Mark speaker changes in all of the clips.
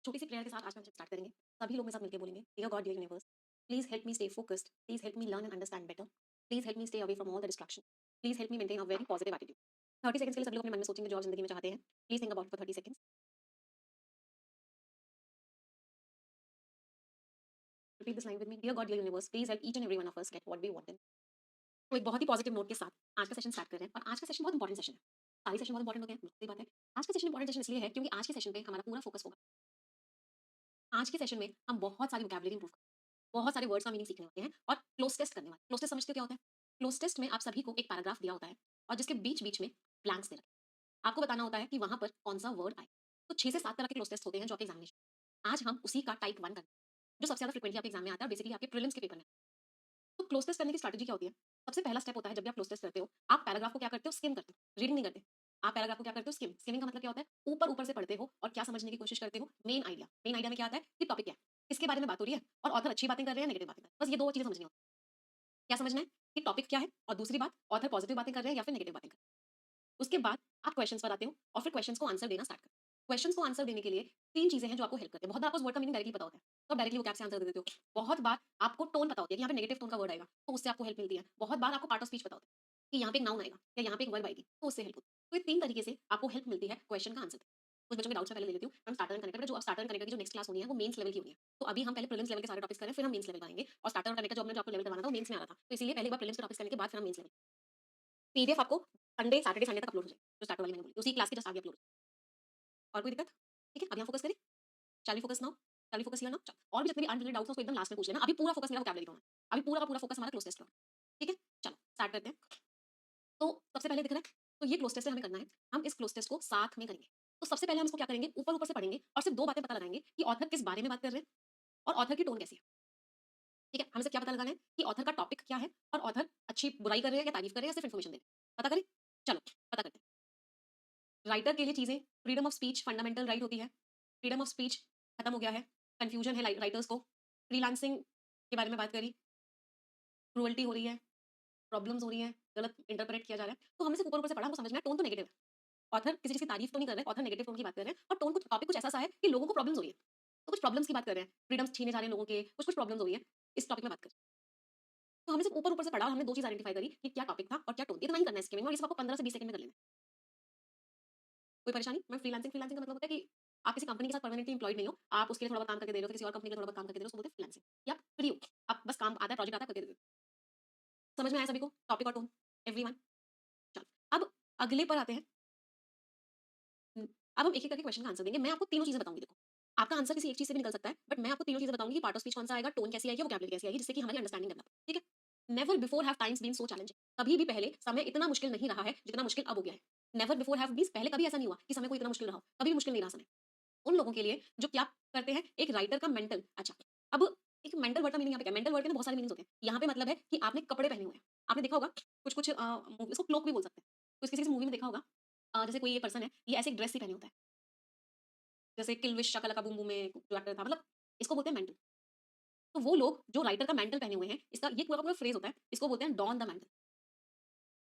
Speaker 1: छोटी सी प्रेयर के साथ आज हम स्टार्ट करेंगे। सभी लोग मेरे साथ मिलकर बोलेंगे, dear God, dear universe, please help me stay focused, please help me learn and understand better, please help me stay away from all the distraction, please help me maintain a very positive attitude. 30 seconds के लिए सभी लोग अपने मन में सोचेंगे जो आप जिंदगी में चाहते हैं। Please think about for 30 seconds. Repeat this line with me, dear God, dear universe, please help each and every one of us get what we want. तो एक बहुत ही पॉजिटिव नोट के साथ आज का सेशन स्टार्ट कर रहे हैं, और आज का सेशन बहुत इंपॉर्टेंट सेशन है। सारी सेशन बहुत इंपॉर्टेंट होते हैं, सही बात है। आज का सेशन इंपॉर्टेंट सेशन इसलिए है क्योंकि आज के सेशन पे हमारा पूरा फोकस होगा। आज के सेशन में हम बहुत सारी वोकैबुलरी इंप्रूव, बहुत सारे वर्ड्स का मीनिंग सीखने वाले हैं और क्लोज टेस्ट करने वाले हैं। क्लोज टेस्ट समझते हो क्या होता है? क्लोज टेस्ट में आप सभी को एक पैराग्राफ दिया होता है और जिसके बीच बीच में ब्लैंक्स दे रखे हैं। आपको बताना होता है कि वहां पर कौन सा वर्ड आए। तो 6 से 7 तरह के क्लोज टेस्ट होते हैं जो आपके एग्जामिनेशन। आज हम उसी का टाइप 1 करते हैं जो सबसे ज्यादा फ्रिक्वेंटली आपके एग्जाम में आता है, बेसिकली आपके प्रीलिम्स के पेपर में। तो क्लोज टेस्ट करने की स्ट्रैटेजी क्या होती है? सबसे पहला स्टेप होता है, जब भी आप क्लोज टेस्ट करते हो, आप पैराग्राफ को क्या करते हो? स्किम करते हो, रीडिंग नहीं करते। आप पैराग्राफ को क्या करते हो? स्किम। स्किमिंग का मतलब क्या होता है? ऊपर ऊपर से पढ़ते हो और क्या समझने की कोशिश करते हो? Main idea. मेन आइडिया में क्या आता है कि टॉपिक क्या है, किसके बारे में बात हो रही है, और ऑथर अच्छी बातें कर रहे हैं, नेगेटिव बातें कर रहे हैं। बस ये दो चीजें समझनी होती है। क्या समझना है कि टॉपिक क्या है, और दूसरी बात, ऑथर पॉजिटिव बातें कर रहे हैं या फिर नेगेटिव बातें कर रहे हैं। उसके बाद आप क्वेश्चंस पर आते हो और फिर क्वेश्चंस को आंसर देना स्टार्ट करते हो। क्वेश्चंस को आंसर देने के लिए 3 चीजें हैं जो आपको हेल्प करते हैं। बहुत बार आपको उस वर्ड का मीनिंग डायरेक्टली पता होता है, तो आप डायरेक्टली वो कैसे आंसर दे देते हो। बहुत बार आपको टोन पता होती है कि यहाँ पे नेगेटिव टोन का वर्ड आएगा, तो उससे आपको हेल्प मिलती है। बहुत बार आपको पार्ट ऑफ स्पीच पता होता है कि यहाँ पे एक नाउन आएगा या यहाँ पे एक वर्ब आएगी, तो उससे हेल्प होती है। तो ये 3 तरीके से आपको हेल्प मिलती है क्वेश्चन का आंसर देने में। कुछ बच्चों के डाउट्स पहले ले लेती हूँ। हम स्टार्टर एंड कनेक्टर, जो स्टार्टर एंड कनेक्टर की जो नेक्स्ट क्लास होनी है वो मेंस लेवल की होनी है। तो अभी हम पहले प्रीलिम्स लेवल के सारे टॉपिक्स करें, फिर हम मेंस लेवल आएंगे। और स्टार्टर और कनेक्टर जो हमने जो आपको लेवल करवाना था वो मेंस में आ रहा था, तो इसीलिए पहले एक बार प्रीलिम्स के टॉपिक्स करने के बाद फिर हम मेंस लेवल। पीडीएफ आपको संडे सैटरडे संडे तक अपलोड हो जाएगी, जो स्टार्टर वाली मैंने बोली उसी क्लास की जस्ट आगे अपलोड। और कोई दिक्कत? ठीक है, अभी हम फोकस करें। चाली फोकस नाउ, चाली फोकस हियर नाउ। और भी जितने भी अनरिलेटेड डाउट्स हैं उसको एकदम लास्ट में पूछ लेना। अभी पूरा फोकस मेरा वोकैबुलरी पे होना है। अभी पूरा का पूरा फोकस हमारा क्लोज टेस्ट पे होना है। ठीक है, चलो स्टार्ट करते हैं। तो सबसे पहले दिख रहा है, तो ये क्लोज टेस्ट हमें करना है। हम इस क्लोज टेस्ट को साथ में करेंगे। तो सबसे पहले हम इसको क्या करेंगे, ऊपर ऊपर से पढ़ेंगे और सिर्फ 2 बातें पता लगाएंगे कि ऑथर किस बारे में बात कर रहे हैं और ऑथर की टोन कैसी है। ठीक है, हमें से क्या पता लगाना है कि ऑथर का टॉपिक क्या है और ऑथर अच्छी बुराई कर रहे हैं या तारीफ कर रहे हैं या सिर्फ इन्फॉर्मेशन दे रहे हैं। पता करें, चलो पता करते हैं। राइटर के लिए चीजें, freedom of speech fundamental right होती है। फ्रीडम ऑफ स्पीच खत्म हो गया है, कंफ्यूजन है राइटर्स को। फ्रीलांसिंग के बारे में बात करी, क्रुअल्टी हो रही है, प्रॉब्लम्स हो रही हैं, गलत इंटरप्रेट किया जा रहा है। तो हमने सिर्फ ऊपर ऊपर से पढ़ा, हमको समझ में आया टोन तो नेगेटिव है। ऑथर किसी चीज की तारीफ तो नहीं कर रहे, ऑथर नेगेटिव टोन की बात कर रहे हैं, और टोन कुछ टॉपिक कुछ ऐसा सा है कि लोगों को प्रॉब्लम्स हो रही है। तो कुछ प्रॉब्लम्स की बात कर रहे हैं, फ्रीडम्स छीने जा रहे हैं लोगों के, कुछ कुछ प्रॉब्लम्स हो रही है, इस टॉपिक में बात करें। तो हमने सिर्फ ऊपर ऊपर से पढ़ा और हमने 2 चीज आइडेंटिफाई करी कि क्या टॉपिक था और क्या टोन। इतना ही करना है इसके में, और ये सब आपको 15 से 20 सेकंड में कर लेना है। कोई परेशानी? मैं फ्रीलांसिंग, फ्रीलांसिंग का मतलब होता है कि आप किसी कंपनी के साथ परमानेंटली एम्प्लॉयड नहीं हो, आप उसके लिए थोड़ा बहुत काम करके दे रहे हो, किसी और कंपनी के लिए थोड़ा बहुत काम करके दे रहे हो, उसको बोलते हैं फ्रीलांसिंग। या फ्री हो, आप बस काम आता है, प्रोजेक्ट आता है, करके दे रहे हो। समझ में आया सभी को टॉपिक और टोन? एवरीवन, चलो अब अगले पर आते हैं। हुँ, अब हम एक-एक करके क्वेश्चन का आंसर देंगे। मैं आपको तीनों चीज़ें बताऊँगी देखो। आपका आंसर किसी एक चीज़ से भी निकल सकता है, बट मैं आपको तीनों चीज़ें बताऊँगी कि पार्ट ऑफ स्पीच कौन-सा आएगा, टोन कैसी आएगी, वोकैब्युलरी कैसी आएगी, जिससे कि हमारी अंडरस्टैंडिंग डेवलप हो। ठीक है? Never before have times been so challenging. कभी भी पहले समय इतना मुश्किल नहीं रहा है, जितना मुश्किल अब हो गया है। नेवर बिफोर हैव मीन्स पहले कभी ऐसा नहीं हुआ कि समय कोई इतना मुश्किल रहा हो। कभी भी मुश्किल नहीं रहा समय। उन लोगों के लिए जो क्या करते हैं, एक राइटर का मेंटल, अच्छा, अब एक मेंटल वर्ड का मीनिंग यहाँ पे क्या है? मेंटल वर्ड के ना बहुत सारे मीनिंग्स होते हैं। यहाँ पे मतलब है कि आपने कपड़े पहने हुए हैं। आपने देखा होगा कुछ-कुछ इसको क्लोक भी बोल सकते हैं। कुछ किसी-किसी मूवी में देखा होगा, जैसे कोई ये पर्सन है, ये ऐसे एक ड्रेस ही पहने होता है। जैसे किल विश शाका लाका बूम बूम में जो एक्टर था, मतलब इसको बोलते हैं मेंटल। तो वो लोग जो राइटर का मेंटल पहने हुए हैं, इसका ये पूरा पूरा फ्रेज होता है, इसको बोलते हैं don the mantle.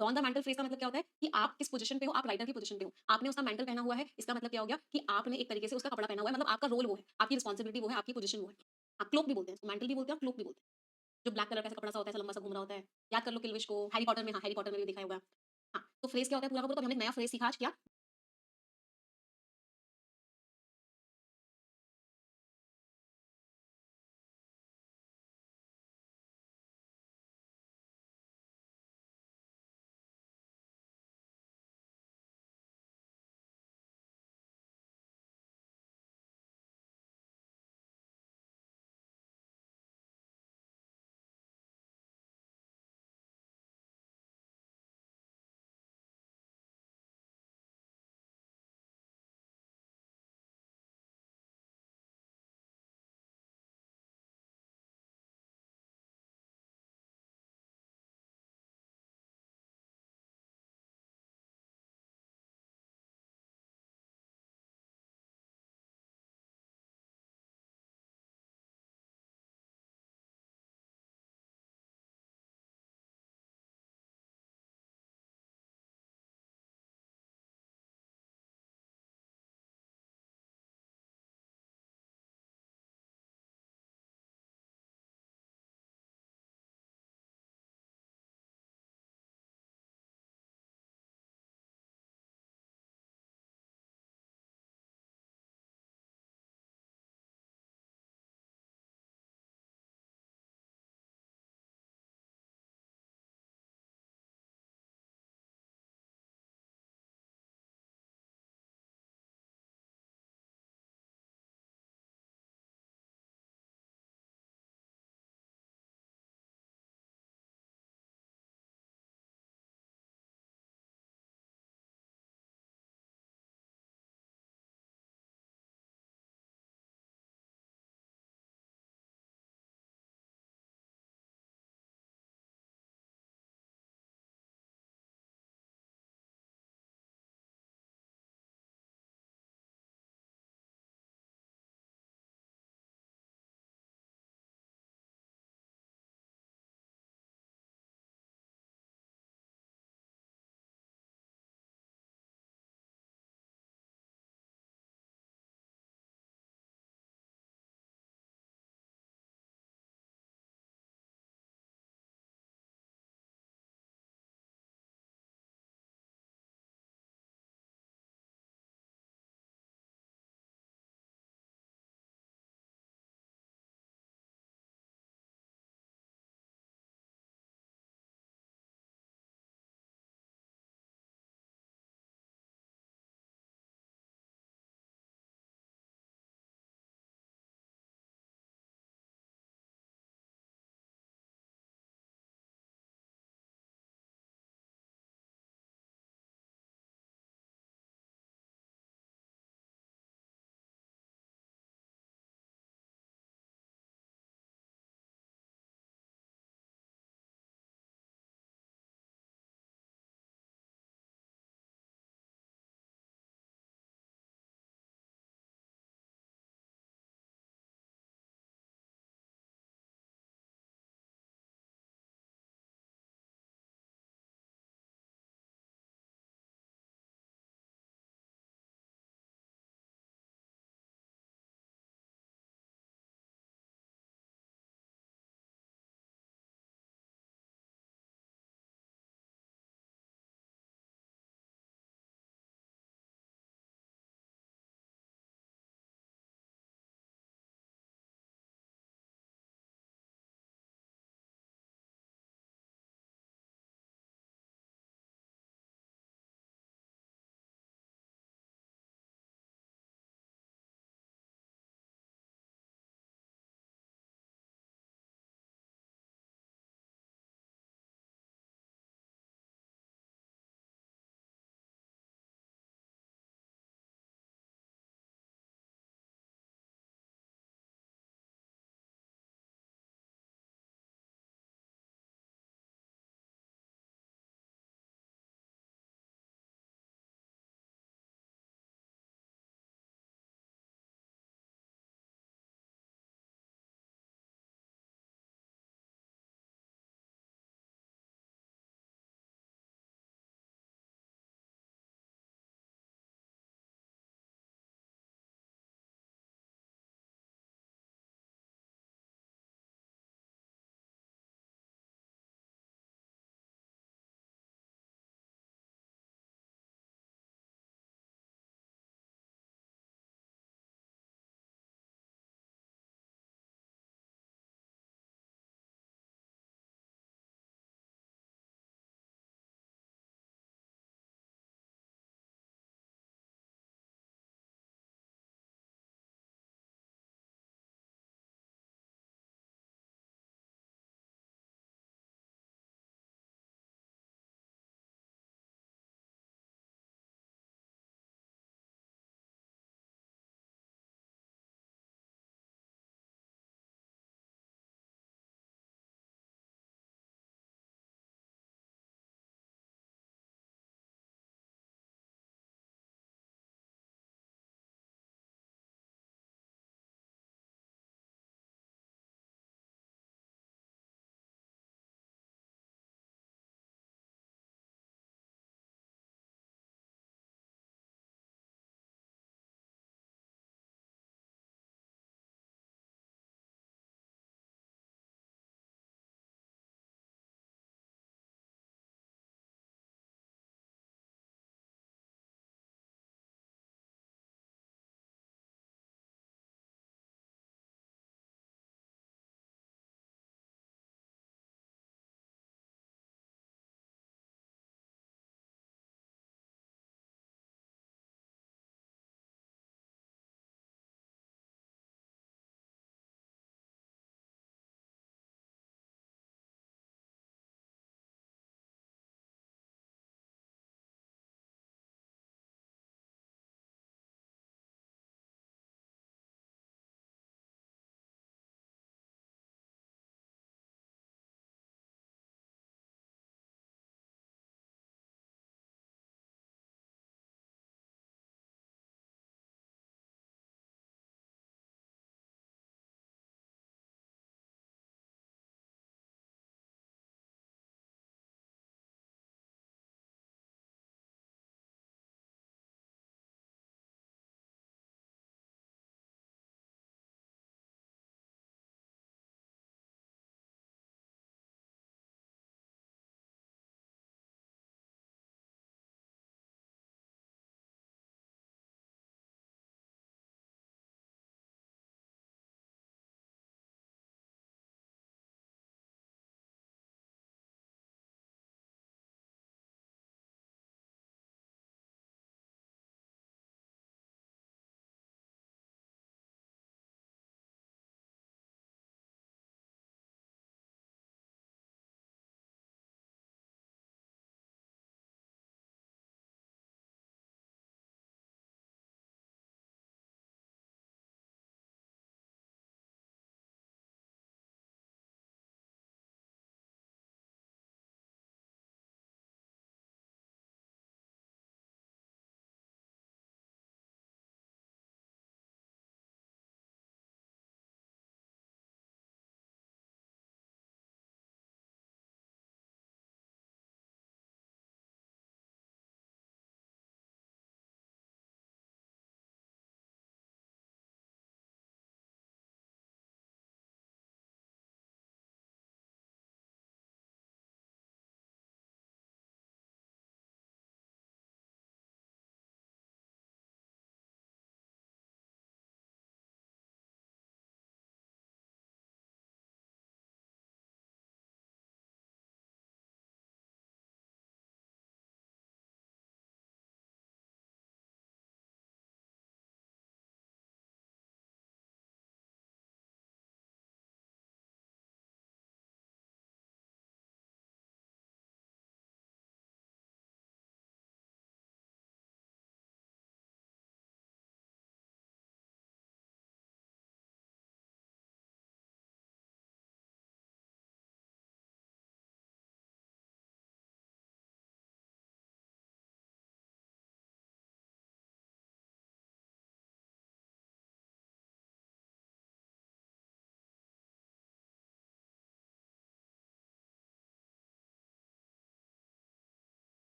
Speaker 1: Don the mantle phrase का मतलब क्या होता है कि आप किस पोजीशन पे हो, आप राइटर की पोजीशन पे हो, आपने उसका मेंटल पहना हुआ है, इसका मतलब क्या हो गया कि आपने एक तरीके से उसका कपड़ा पहना हुआ है, मतलब आपका रोल वो है, आपकी रिस्पॉन्सिबिलिटी वो है, आपकी पोजीशन वो है। हाँ, क्लोक भी बोलते हैं इसको, मेंटल भी बोलते हैं और क्लोक भी बोलते हैं। जो ब्लैक कलर का ऐसा कपड़ा सा होता है, ऐसा लंबा सा घूम रहा होता है। याद कर लो किल विश को, हैरी पॉटर में, हाँ, हैरी पॉटर में भी दिखाया होगा। हाँ, तो फ्रेज क्या होता है पूरा का पूरा, तो हमने एक नया फ्रेज सीखा आज, क्या?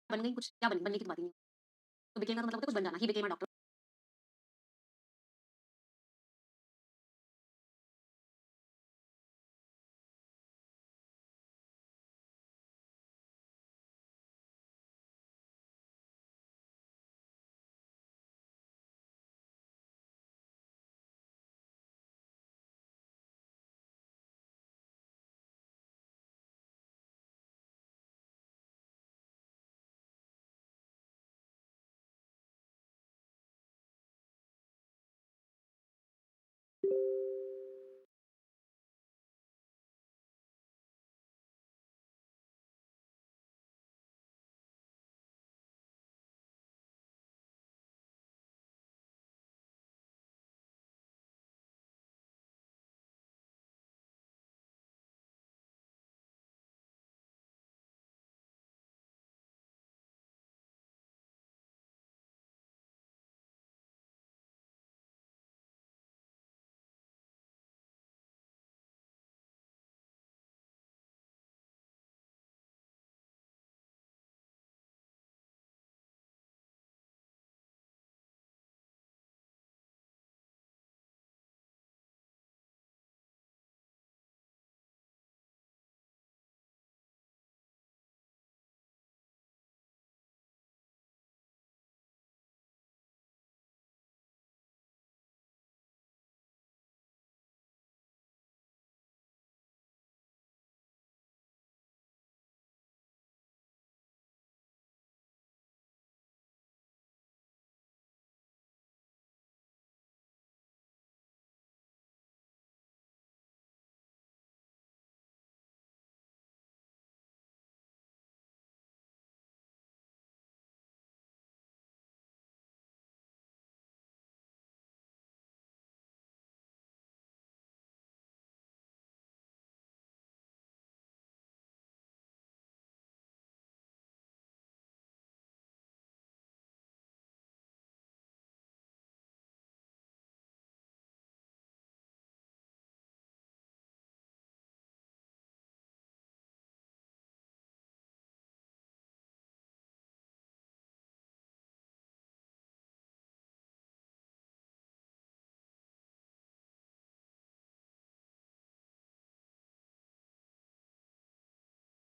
Speaker 1: बन गई कुछ, क्या बनी? बनने की तो बात ही नहीं है। तो बिकेम का तो मतलब होता है कुछ बन जाना, he became a doctor.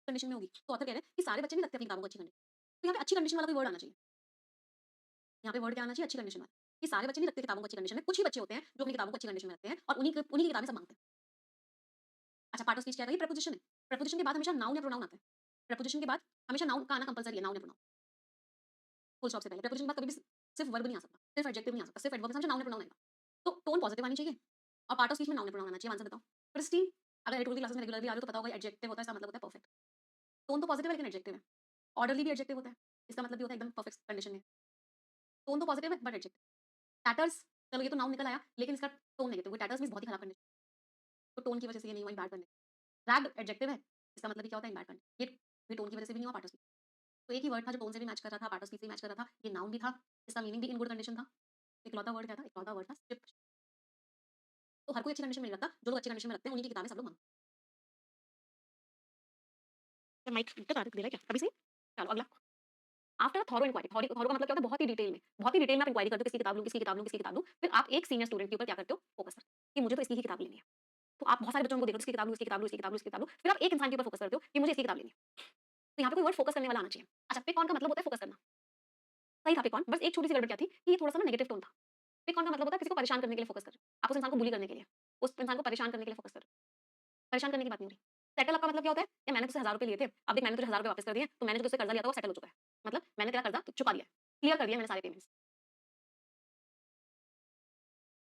Speaker 1: Condition में होगी। तो ऑथर कह रहे हैं कि सारे बच्चे नहीं रखते अपनी किताबों को अच्छी कंडीशन। तो यहाँ पे अच्छी कंडीशन वाला कोई वर्ड आना चाहिए। यहाँ पे वर्ड क्या आना चाहिए? अच्छी कंडीशन वाला। कि सारे बच्चे नहीं रखते किताबों को अच्छी कंडीशन में, कुछ ही बच्चे होते हैं जो अपनी किताबों को अच्छी कंडीशन में रखते हैं और उन्हीं की किताबें सब माँगते हैं। अच्छा, पार्ट ऑफ स्पीच क्या है? ये प्रीपोजिशन है। प्रीपोजिशन के बाद हमेशा नाउन या प्रोनाउन आता है। प्रीपोजिशन के बाद हमेशा नाउन का आना कंपल्सरी है, नाउन या प्रोनाउन। फुल स्टॉप से पहले। प्रीपोजिशन के बाद कभी भी सिर्फ वर्ब नहीं आ सकता, सिर्फ एडजेक्टिव नहीं आ सकता, सिर्फ एडवर्ब के साथ नाउन या प्रोनाउन आएगा। तो टोन पॉजिटिव आनी चाहिए और पार्ट ऑफ स्पीच में नाउन या प्रोनाउन आना चाहिए। आंसर बताओ। प्रिस्टीन, अगर एडिटोरियल क्लासेस में रेगुलर भी आ रहे हो तो पता होगा एडजेक्टिव होता है, इसका मतलब होता है परफेक्ट। टोन तो पॉजिटिव है लेकिन एडजेक्टिव है। ऑर्डरली भी एडजेक्टिव होता है, इसका मतलब भी होता है एकदम परफेक्ट कंडीशन में। टोन तो पॉजिटिव है बट एडजेक्टिव। टैटर्स, चलो ये तो नाउन निकल आया लेकिन इसका टोन नेगेटिव है। टैटर्स मींस बहुत ही खराब कंडीशन। तो टोन की वजह से ये नहीं हुआ, in bad condition. Ragged adjective है, इसका मतलब भी क्या होता है? In bad condition. ये भी टोन की वजह से भी नहीं हुआ, पार्ट ऑफ स्पीच। तो एक ही वर्ड था जो टोन से भी मैच कर रहा था, पार्ट ऑफ स्पीच से भी मैच कर रहा था। ये नाउन भी था, इसका मीनिंग भी इन गुड कंडीशन था। इकलौता वर्ड क्या था? इकलौता वर्ड था स्ट्रिप। तो हर कोई अच्छी कंडीशन में नहीं रखता, जो लोग अच्छी कंडीशन में रखते हैं उन्हीं की किताबें सब लोग मांगते हैं। माइक दे रहा है क्या अभी से? चलो अगला। After a thorough inquiry, thorough thorough का मतलब क्या होता है? बहुत ही डिटेल में, बहुत ही डिटेल में आप इंक्वायरी करते हो किसकी किताब लूं, किसकी किताब लूं, किसकी किताब लूं। फिर आप एक सीनियर स्टूडेंट के ऊपर क्या करते हो? फोकस करते हो कि मुझे तो इसकी ही किताब लेनी है। तो आप बहुत सारे बच्चों को देखो, इसकी किताब लूं, इसकी किताब लूं, इसकी किताब लूं, इसकी किताब लूं। फिर आप एक इंसान के ऊपर फोकस करते हो कि मुझे इसकी किताब लेनी है। तो यहाँ पे कोई वर्ड फोकस करने वाला आना चाहिए। अच्छा, पिक ऑन का मतलब होता है फोकस करना। सही था पिक ऑन, बस एक छोटी सी गड़बड़ क्या थी कि ये थोड़ा सा ना नेगेटिव टोन था। पिक ऑन का मतलब होता है किसी को परेशान करने के लिए फोकस कर रहे हो। आप उस इंसान को बुली करने के लिए, उस इंसान को परेशान करने के लिए फोकस कर रहे हो। परेशान करने की बात नहीं हो रही। सेटल अप का मतलब क्या होता है? या मैंने तुझसे ₹1000 लिए थे, अब देख मैंने तुझे ₹1000 वापस कर दिए, तो मैंने जो तुझसे कर्जा लिया था वो सेटल हो चुका है। मतलब मैंने तेरा कर्जा चुका दिया है, क्लियर कर दिया मैंने सारे पेमेंट्स।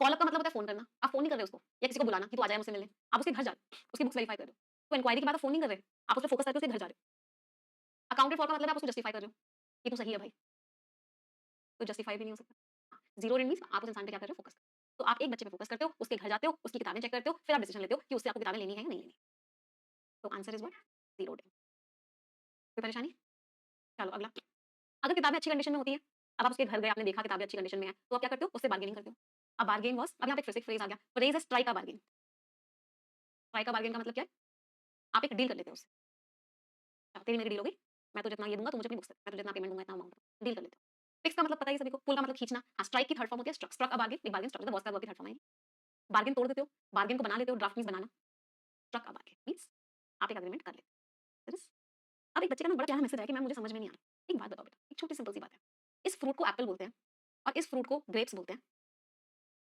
Speaker 1: कॉल अप का मतलब होता है फ़ोन करना। आप फ़ोन नहीं कर रहे उसको या किसी को बुलाना कि तू आ जाए मुझसे मिलने। आप उसके घर जा रहे हो, उसकी बुक्स वेरीफाई कर रहे हो। तो इंक्वायरी के बाद आप फ़ोन नहीं कर रहे, आप उस पे फोकस करके उसके घर जा रहे हो। अकाउंटेड फॉर का मतलब है आप उसको जस्टिफाई कर रहे हो कि तू सही है भाई, तो जस्टिफाई भी नहीं हो सकता। हाँ, ज़ीरो इन मीन्स आप उस इंसान पे क्या कर रहे हो? फोकस। तो आप एक बच्चे पे फोकस करते हो, उसके घर जाते हो, उसकी किताबें चेक करते हो, फिर आप डिसीजन लेते हो कि उससे आपको किताबें लेनी है या नहीं लेनी। तो आंसर इज़ व्हाट? ज़ीरो इन। कोई परेशानी? चलो अगला। अगर किताबें अच्छी कंडीशन में होती हैं, अब आप उसके घर गए, आपने देखा किताबें अच्छी कंडीशन में हैं, तो आप क्या करते हो? उससे बार्गेनिंग करते हो। अब बार्गेन वाज़, अब यहाँ पे फिर से एक फ्रेज़ आ गया, फ्रेज़ है strike a bargain. Strike a bargain का मतलब क्या है? आप एक डील कर लेते हो उससे। हाँ, तेरी मेरी डील हो गई, मैं तुझे इतना ये दूँगा, तू मुझे अपनी बुक्स दे। मैं तुझे इतना पेमेंट दूँगा, इतना अमाउंट दूँगा। डील कर लेते हैं। फिक्स का मतलब पता ही है सभी को, पुल का मतलब खींचना। हाँ, स्ट्राइक की थर्ड फॉर्म होती है स्ट्रक। स्ट्रक अ बार्गेन, एक बार्गेन स्ट्रक होता है, बहुत सारे वर्ब की थर्ड फॉर्म है ये। बार्गेन तोड़ देते हो, बार्गेन को बना लेते हो, ड्राफ्ट मीन्स बनाना। स्ट्रक अ बार्गेन मीन्स आप एक एग्रीमेंट कर लेते हो। That is. अब एक बच्चे का ना बड़ा प्यारा मैसेज है कि मैम मुझे समझ में नहीं आ रहा। एक बात बताओ बेटा, एक छोटी सिंपल सी बात है। इस फ्रूट को एप्पल बोलते हैं और इस फ्रूट को ग्रेप्स बोलते हैं।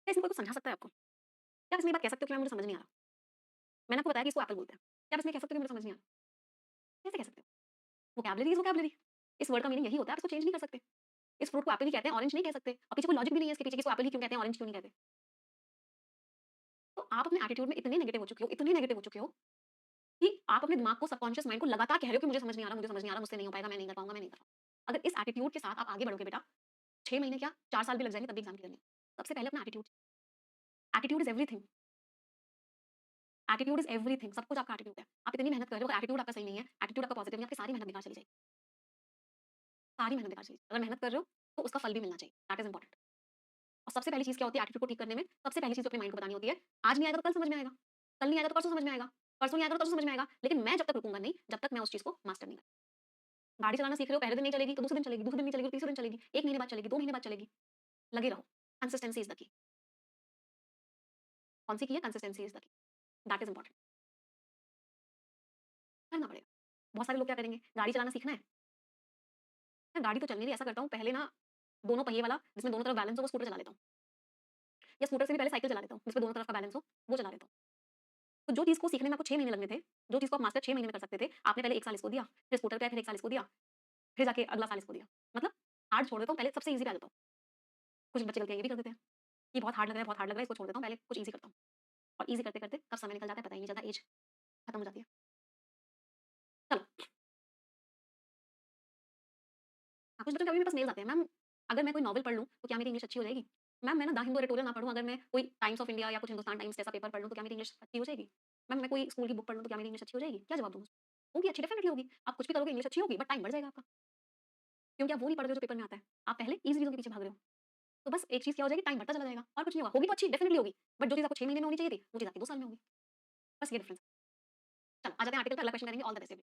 Speaker 1: क्या इसमें कोई कुछ समझा सकता है आपको? क्या आप इसमें ये बात कह सकते हो कि मैम मुझे समझ नहीं आ रहा? मैंने आपको बताया कि इसको एप्पल बोलते हैं। क्या आप इसमें कह सकते हो कि मुझे समझ नहीं आ रहा? कैसे कह सकते हो? Vocabulary is vocabulary. इस वर्ड का मीनिंग यही होता है, आप इसको चेंज नहीं कर सकते। इस फ्रूट को एप्पल ही कहते हैं, ऑरेंज नहीं कह सकते। और पीछे कोई लॉजिक भी नहीं है इसके पीछे कि इसको एप्पल ही क्यों कहते हैं, ऑरेंज क्यों नहीं कहते। तो आप अपने एटीट्यूड में इतने नेगेटिव हो चुके हो, इतने नेगेटिव हो चुके हो कि आप अपने दिमाग को, सबकॉन्शियस माइंड को लगातार कह रहे हो कि मुझे समझ नहीं आ रहा, मुझे समझ नहीं आ रहा, मुझसे नहीं हो पाएगा, मैं नहीं कर पाऊँगा, मैं नहीं कर पाऊँगा। अगर इस एटीट्यूड के साथ आप आगे बढ़ोगे बेटा, 6 महीने क्या 4 साल भी लग जाएँगे तब भी एग्ज़ाम क्लियर नहीं होगा। सबसे पहले अपना attitude. Attitude is everything. Attitude is everything. सब कुछ आपका एटीट्यूड है। आप इतनी मेहनत कर रहे हो, अगर एटीट्यूड आपका सही नहीं है, एटीट्यूड आपका पॉजिटिव नहीं है, आपकी सारी मेहनत बेकार चली जाएगी। सारी मेहनत बेकार चली जाएगी। अगर मेहनत कर रहे हो, तो उसका फल भी मिलना चाहिए। That is important. और सबसे पहली चीज़ क्या होती है एटीट्यूड को ठीक करने में? सबसे पहली चीज़ जो अपने माइंड को बतानी होती है, आज नहीं आएगा तो कल समझ में आएगा। कल नहीं आएगा तो परसों समझ में आएगा। परसों नहीं आएगा तो तरसों समझ में आएगा। लेकिन मैं जब तक रुकूँगा नहीं, जब तक मैं उस चीज़ को मास्टर नहीं करूँ। गाड़ी चलाना सीख रहे हो, पहले दिन नहीं चलेगी, तो दूसरे दिन नहीं चलेगी, तीसरे दिन चलेगी, 1 महीने बाद चलेगी, 2 महीने बाद चलेगी। लगे रहो। Consistency is the key. कौन सी की है? Consistency is the key. That is important. करना पड़ेगा। बहुत सारे लोग क्या करेंगे, गाड़ी चलाना सीखना है, मैं गाड़ी तो चलने दी ऐसा करता हूँ पहले ना दोनों पहिए वाला जिसमें दोनों तरफ बैलेंस हो वो स्कूटर चला लेता हूँ। या स्कूटर से भी पहले साइकिल चला लेता हूँ, जिसमें दोनों तरफ का बैलेंस हो, वो चला लेता हूँ। तो जो चीज़ को सीखने में आपको 6 महीने लगने थे, जो चीज़ को आप मास्टर 6 महीने में कर सकते थे, आपने पहले 1 साल इसको दिया, फिर स्कूटर पे आए, फिर 1 साल इसको दिया, फिर जाके अगला साल इसको दिया। मतलब हार्ड छोड़ देता हूँ, पहले सबसे ईज़ी पे आ जाता हूँ। कुछ बच्चे गलतियाँ ये भी कर देते हैं, कि बहुत हार्ड लग रहा है, बहुत हार्ड लग रहा है, इसको छोड़ देता हूँ, पहले कुछ ईज़ी करता हूँ। और ईज़ी करते-करते कब समय निकल जाता है पता ही नहीं चलता, एज खत्म हो जाती है। चलो, कुछ बच्चों के अभी मेरे पास मेल्स आते हैं, मैम अगर मैं कोई नॉवल पढ़ लूँ, तो क्या मेरी इंग्लिश अच्छी हो जाएगी? मैम मैं ना द हिंदू एडिटोरियल ना पढ़ूँ, अगर मैं कोई टाइम्स ऑफ इंडिया या कुछ हिंदुस्तान टाइम्स जैसा पेपर पढ़ लूँ, तो क्या मेरी इंग्लिश अच्छी हो जाएगी? मैम मैं कोई स्कूल की बुक पढ़ लूँ, तो क्या मेरी इंग्लिश अच्छी हो जाएगी? क्या जवाब दूँ? होगी अच्छी, डेफिनिटली होगी। आप कुछ भी करोगे इंग्लिश अच्छी होगी, बट टाइम बढ़ जाएगा आपका, क्योंकि आप वो नहीं पढ़ रहे हो जो पेपर में आता है। आप पहले ईज़ी चीज़ों के पीछे भाग रहे हो। तो बस एक चीज़ क्या हो जाएगी, टाइम बढ़ता चला जाएगा और कुछ नहीं होगा। होगी तो अच्छी, डेफिनिटली होगी, बट जो चीज़ आपको 6 महीने में होनी चाहिए थी, वो चीज़ आपकी 2 साल में होगी। बस ये डिफरेंस है। चलो आ जाते हैं आर्टिकल पे, अगला क्वेश्चन करेंगे, ऑल द बेस्ट।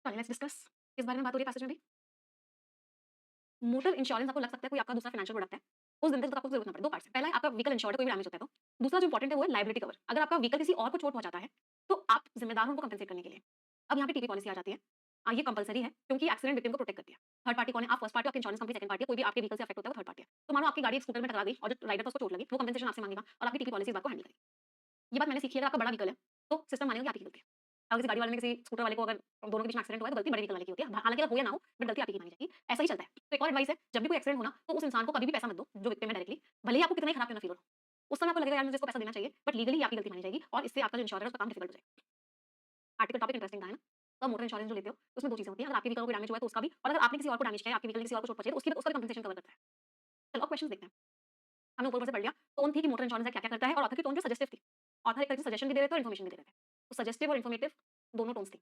Speaker 1: चलिए लेट्स डिस्कस, किस बारे में बात हो रही है पैसेज में अभी? मोटर इंश्योरेंस आपको लग सकता है कोई आपका दूसरा फाइनेंशियल प्रोडक्ट है। उस दिन तक तो आपको जरूरत ना पड़े, 2 पार्ट्स हैं। पहला है आपका व्हीकल इंश्योर्ड है, कोई भी डैमेज होता है तो। दूसरा जो इंपॉर्टेंट है वो है लायबिलिटी कवर। अगर आपका व्हीकल किसी और को चोट पहुँचाता है, तो आप जिम्मेदार हो उनको कंपेंसेट करने के लिए। अब यहाँ पे टीपी पॉलिसी आ जाती है। ये कंपल्सरी है क्योंकि एक्सीडेंट विक्टिम को प्रोटेक्ट करती है। थर्ड पार्टी कौन है? आप फर्स्ट पार्टी, आपकी इंश्योरेंस कंपनी सेकंड पार्टी है, कोई भी आपके व्हीकल से अफेक्ट होता है वो थर्ड पार्टी है। तो मानो आपकी गाड़ी एक स्कूटर में टकरा गई और जो राइडर था उसको चोट लगी, वो कंपेंसेशन आपसे मांगेगा और आपकी टीपी पॉलिसी इस बात को हैंडल करेगी। ये बात मैंने सीखी है, अगर आपका बड़ा व्हीकल है, तो सिस्टम मानेगा कि आपकी गलती है। अगर किसी गाड़ी वाले ने किसी स्कूटर वाले को अगर दोनों के बीच में एक्सीडेंट हुआ है, तो गलती बड़े व्हीकल वाले की होती है। हालाँकि अगर हो या ना हो, बट गलती आपकी की मानी जाएगी। ऐसा ही चलता है। तो एक और एडवाइस है, जब भी कोई एक्सीडेंट हो ना, तो उस इंसान को कभी भी पैसा मत दो, जो विक्टिम है डायरेक्टली। भले ही आपको कितना ही खराब क्यों ना फील हो रहा हो। उस समय आपको लगेगा यार मुझे इसको पैसा देना चाहिए, बट लीगली आपकी गलती मानी जाएगी और इससे आपका जो इंश्योरेंस है उसका काम डिफिकल्ट हो जाएगा। आर्टिकल टॉपिक इंटरेस्टिंग था, है ना? तो मोटर इंश्योरेंस जो लेते हो, उसमें 2 चीज़ें होती हैं। अगर आपके व्हीकल को कोई डैमेज हुआ है तो उसका भी, और अगर आपने किसी और को डैमेज किया है, आपके व्हीकल ने किसी और को चोट पहुँचाई है, तो उसकी उसका भी कंपनसेशन कवर करता है। चलो अब क्वेश्चंस देखते हैं। हमने ऊपर-ऊपर से पढ़ लिया, टोन थी कि मोटर इंश्योरेंस क्या-क्या करता है और ऑथर की टोन जो सजेस्टिव थी। ऑथर एक तरह से सजेशन भी दे रहे थे और इन्फॉर्मेशन भी दे रहे थे। तो सजेस्टिव और इन्फॉर्मेटिव दोनों टोन्स थी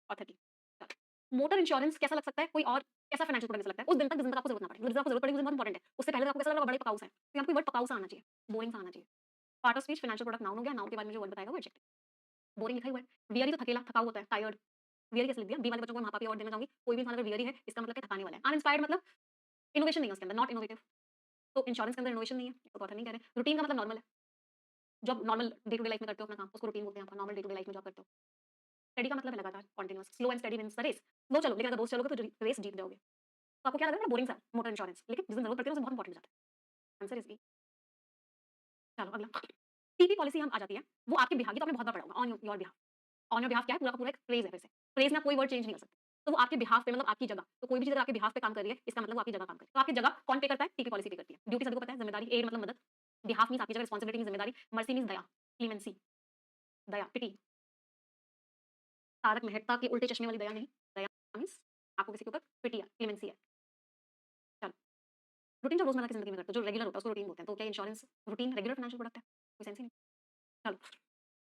Speaker 1: ऑथर की। चलो, मोटर इंश्योरेंस कैसा लग सकता है? कोई और कैसा फाइनेंशियल प्रोडक्ट जैसा लगता है? उस दिन तक जिस दिन तक आपको जरूरत ना पड़े। मतलब जब आपको जरूरत पड़ेगी उस दिन बहुत इंपॉर्टेंट है। उससे पहले तो आपको कैसा लगा बड़ा ही पकाऊ सा है। तो यहाँ पे वर्ड पकाऊ सा आना चाहिए, बोरिंग सा आना चाहिए। Part of speech financial product noun हो गया, नाउन के बाद में जो वर्ड बताएगा वो एडजेक्टिव। बोरिंग लिखा ही हुआ है। वियरी तो थकेला, थकाऊ होता है, टायर्ड। वियरी कैसे लिख दिया? बी वाले बच्चों को मैं वहाँ पे अवार्ड देना चाहूँगी। कोई भी इंसान अगर वियरी है, इसका मतलब क्या थकाने वाला है। अनइंस्पायर्ड मतलब इनोवेशन नहीं है उसके अंदर, नॉट इनोवेटिव। तो इंश्योरेंस के अंदर इनोवेशन नहीं है, इसको तो ऑथर नहीं कह रहे। रूटीन का मतलब नॉर्मल है। जब normal day to day life में करते हो अपना काम, उसको रूटीन बोलते हैं। आप normal day to day life में जॉब करते हो। स्टडी का मतलब है लगातार, continuous. Slow and steady wins the race. Slow चलो, लेकिन अगर रोज़ चलोगे तो रेस जीत जाओगे। तो आपको क्या लग रहा है बोरिंग सा मोटर इंश्योरेंस, लेकिन जिस दिन जरूरत पड़ती है उसमें बहुत इंपॉर्टेंट हो जाता है। Answer is B. चलो अगला, टीपी पॉलिसी हम आ जाती है। वो आपके बिहाफ, ये तो आपने बहुत बार पढ़ा होगा, on your behalf. On your behalf क्या है? पूरा का पूरा एक फ्रेज है। फिर से फ्रेज में आप कोई वर्ड चेंज नहीं कर सकते। तो वो आपके बिहाफ पे, मतलब आपकी जगह। तो कोई भी चीज अगर आपके बिहाफ पे काम कर रही है, इसका मतलब वो आपकी जगह काम कर रही है। तो आपकी जगह कौन पे करता है? टीपी पॉलिसी पे करती है। ड्यूटी सभी को पता है, जिम्मेदारी। एड मतलब मदद। बिहाफ मींस आपकी जगह, रिस्पांसिबिलिटी मींस जिम्मेदारी। मर्सी मींस दया, क्लीमेंसी, दया, पिटी। तारक मेहता के उल्टे चश्मे वाली दया नहीं। दया मींस आपको किसी के ऊपर पिटी है, क्लीमेंसी है। चलो, रूटीन जो रोजमर्रा की जिंदगी में करते हो, जो रेगुलर होता है उसको रूटीन बोलते हैं। तो क्या insurance routine regular financial product है? कोई सेंस ही नहीं। चलो,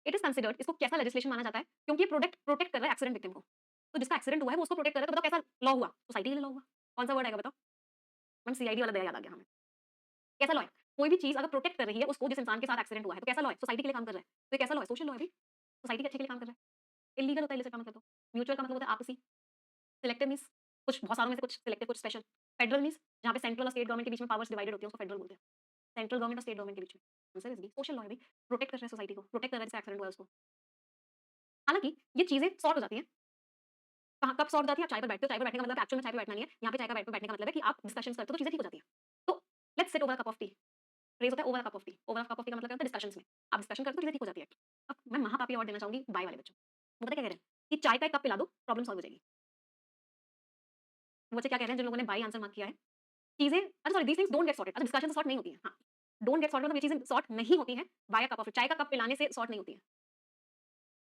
Speaker 1: इट इज कंसिडर्ड, इसको कैसा लेजिस्लेशन माना जाता है? क्योंकि ये प्रोडक्ट प्रोटेक्ट कर रहा है एक्सीडेंट विक्टिम को। तो जिसका एक्सीडेंट हुआ है वो उसको प्रोटेक्ट कर रहा है, तो बताओ कैसा लॉ हुआ? सोसाइटी के लिए लॉ हुआ। कौन सा वर्ड आएगा बताओ? मैम सीआईडी वाला दया याद आ गया हमें। कैसा लॉ है? कोई भी चीज अगर प्रोटेक्ट कर रही है उसको, जिस इंसान के साथ एक्सीडेंट हुआ है, तो कैसा लॉ है? सोसाइटी के लिए काम कर रहा है। तो ये कैसा लॉ है? सोशल लॉ है भाई। सोसाइटी के अच्छे के लिए काम कर रहा है। इलीगल होता है इलिसिट का मतलब तो। म्यूचुअल का मतलब होता है आपसी। सिलेक्टिव मींस कुछ, बहुत सारों में से कुछ सिलेक्टिव, कुछ स्पेशल। फेडरल मींस जहाँ पे सेंट्रल और स्टेट गवर्नमेंट के बीच में पावर्स डिवाइडेड होती है, उसको फेडरल बोलते हैं। सेंट्रल गवर्नमेंट और स्टेट गवर्नमेंट के बीच में। Answer is B, social law है भाई। प्रोटेक्ट कर रहा है सोसाइटी को, प्रोटेक्ट कर रहा है जिसका एक्सीडेंट हुआ है उसको। हालांकि ये चीजें सॉर्ट हो जाती हैं। कहाँ कब सॉर्ट हो जाती है? आप चाय पर बैठते हो, चाय पर बैठने का मतलब एक्चुअल में चाय पर बैठना नहीं है। यहाँ पे चाय पर बैठने का मतलब है कि आप डिस्कशंस करते हो तो चीजें ठीक हो जाती हैं। तो let's sit over a cup of T. Phrase होता है over a cup of T. Over a cup of T का मतलब क्या होता है? डिस्कशंस में। आप डिस्कशन करते हो तो चीजें ठीक हो जाती है। अब मैं महापापी अवार्ड देना चाहूंगी बाय वाले बच्चों को। वो पता है क्या कह रहे हैं? कि चाय का एक कप पिला दो, प्रॉब्लम सॉल्व हो जाएगी। वो बच्चे क्या कह रहे हैं जिन लोगों ने बाई आंसर मार्क किया है? चीजें, अरे sorry, these things don't get sorted. अच्छा, डिस्कशन से सॉर्ट नहीं होती है। हाँ, डोंट गेट सॉर्टेड मतलब ये चीजें सॉर्ट नहीं होती हैं by a cup of tea. चाय का कप पिलाने से सॉर्ट नहीं होती है।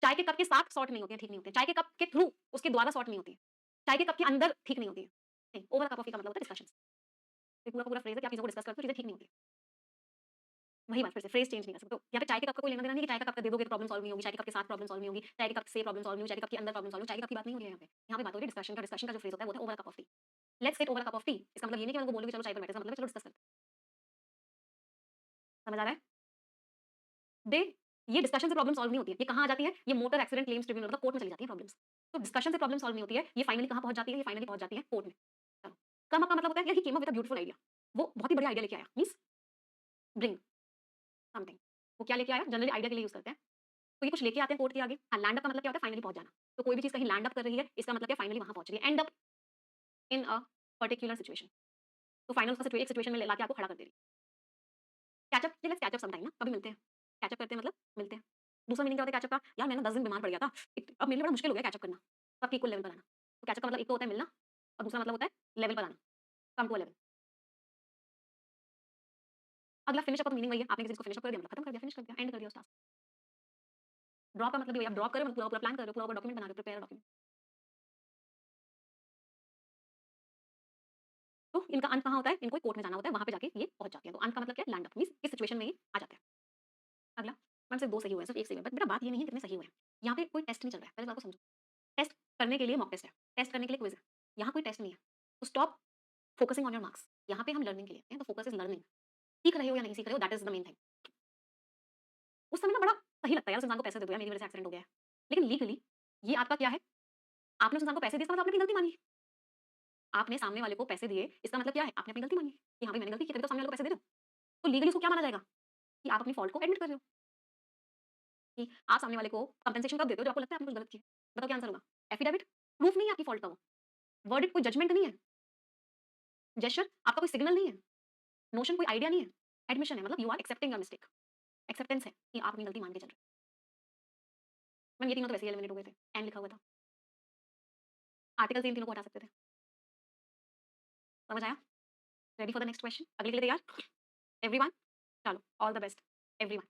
Speaker 1: चाय के कप के साथ सॉर्ट नहीं होती है, ठीक नहीं होती है। चाय के कप के थ्रू, उसके द्वारा सॉर्ट नहीं होती है। चाय के कप के अंदर ठीक नहीं होती है। नहीं, over a cup of T का मतलब होता है डिस्कशंस। ये पूरा का पूरा फ्रेज है कि आप चीजों को डिस्कस करते हो, चीजें ठीक नहीं होती है। वही बात, फिर से फ्रेज चेंज नहीं कर सकते। तो यहाँ पे चाय के कप का कोई लेना देना नहीं कि चाय का कप दे दोगे तो प्रॉब्लम सॉल्व नहीं होगी, चाय के कप के साथ प्रॉब्लम सॉल्व नहीं होगी, चाय के कप से प्रॉब्लम सॉल्व नहीं होगी, चाय के कप के अंदर प्रॉब्लम सॉल्व होगी। चाय के कप की बात नहीं हो रही है यहाँ पे। यहाँ पे बात हो रही है डिस्कशन का। डिस्कशन का जो फ्रेज होता है वो होता है over a cup of T. Let's get over a cup of T. इसका मतलब ये नहीं कि मैं उनको बोलूंगी चलो चाय पर बैठे, इसका मतलब है चलो डिस्कस करते हैं। समझ आ रहा है? दे, ये डिस्कशन से प्रॉब्लम सॉल्व नहीं होती है। ये कहाँ आ जाती है? ये मोटर एक्सीडेंट क्लेम्स ट्रिब्यूनल, मतलब कोर्ट में चली जाती है प्रॉब्लम्स। तो डिस्कशन से प्रॉब्लम सॉल्व नहीं होती है, ये फाइनली कहाँ पहुंच जाती है? ये फाइनली पहुंच जाती है कोर्ट में। चलो, कम का मतलब होता है, he came up with a beautiful idea. वो बहुत ही बढ़िया आइडिया लेके आया, मींस ब्रिंग समथिंग। वो क्या लेके आया? जनरली आइडिया के लिए यूज करते हैं। तो ये कुछ लेके आते हैं कोर्ट के आगे। हाँ, लैंड अप का मतलब क्या होता है? फाइनली पहुंच जाना। तो कोई भी चीज कहीं लैंड अप कर रही है, इसका मतलब क्या? फाइनली वहां पहुंच रही है। And up in a particular situation. तो फाइनल उसका एक सिचुएशन में लाके आपको खड़ा कर दे रही है। Catch up, let's catch up some time ना, कभी मिलते हैं। कैचअप करते हैं मतलब मिलते हैं। दूसरा मीनिंग क्या होता है कैचअप का? यार मैं ना 10 दिन बीमार पड़ गया था, अब मेरे लिए बड़ा मुश्किल हो गया कैचअप करना। सबके इक्वल लेवल पर आना। तो कैचअप का मतलब एक तो होता है मिलना, और दूसरा मतलब होता है लेवल पर आना, कम टू अ लेवल। अगला फिनिश अप का मीनिंग वही है, आपने किसी चीज को फिनिश अप कर दिया मतलब खत्म कर दिया, फिनिश कर दिया, एंड कर दिया उस टास्क। ड्रॉप का मतलब भी वही, आप ड्रॉप कर रहे हो मतलब पूरा पूरा प्लान कर रहे हो, पूरा पूरा डॉक्यूमेंट बना रहे हो, प्रिपेयर डॉक्यूमेंट। तो इनका अंत कहाँ होता है? इनको कोर्ट में जाना होता है, वहां पे जाके ये पहुंच जाते हैं। तो अंत का मतलब क्या है? लैंड अप मींस इस सिचुएशन में ये आ जाते हैं। अगला, मैम सिर्फ 2 सही हुए हैं, सिर्फ 1 सही हुआ है। बट बेटा बात ये नहीं है कितने सही हुए हैं। यहाँ पे कोई टेस्ट नहीं चल रहा है, पहले बात को समझो। टेस्ट करने के लिए मॉक टेस्ट है, टेस्ट करने के लिए क्विज है। यहाँ कोई टेस्ट नहीं है। तो stop focusing on your marks. यहाँ पे हम लर्निंग के लिए हैं, तो फोकस इज लर्निंग। सीख रहे हो या नहीं सीख रहे हो, that is the main thing. उस समय ना बड़ा सही लगता है यार, उस इंसान को पैसे दे दो यार, मेरी वजह से एक्सीडेंट हो गया है। लेकिन लीगली ये आपका क्या है? आपने उस इंसान को पैसे दिए, इसका मतलब आपने अपनी गलती मानी। आपने सामने वाले को पैसे दिए, इसका मतलब क्या है? आपने अपनी गलती मानी कि हाँ भाई मैंने गलती की तभी तो सामने वाले को पैसे दे रहे हो। तो लीगली उसको क्या माना जाएगा? कि आप अपनी फॉल्ट को एडमिट कर रहे हो, कि आप सामने वाले को कंपेंसेशन कब देते हो जब आपको लगता है आपने कुछ गलत किया। बताओ क्या आंसर होगा? एफिडेविट प्रूफ नहीं है आपकी फॉल्ट का वो। वर्डिक्ट कोई जजमेंट नहीं है। जेस्चर आपका कोई सिग्नल नहीं है। नोशन कोई आइडिया नहीं है। एडमिशन है मतलब you are accepting your mistake. Acceptance है कि आप अपनी गलती मान के चल रहे हो। मैम ये तीनों तो वैसे ही एलिमिनेट हो गए थे। एन लिखा हुआ था। आर्टिकल से इन तीनों को हटा सकते थे। समझ आया? Ready for the next question? अगले के लिए तैयार? एवरीवन? चलो ऑल द बेस्ट एवरीवन।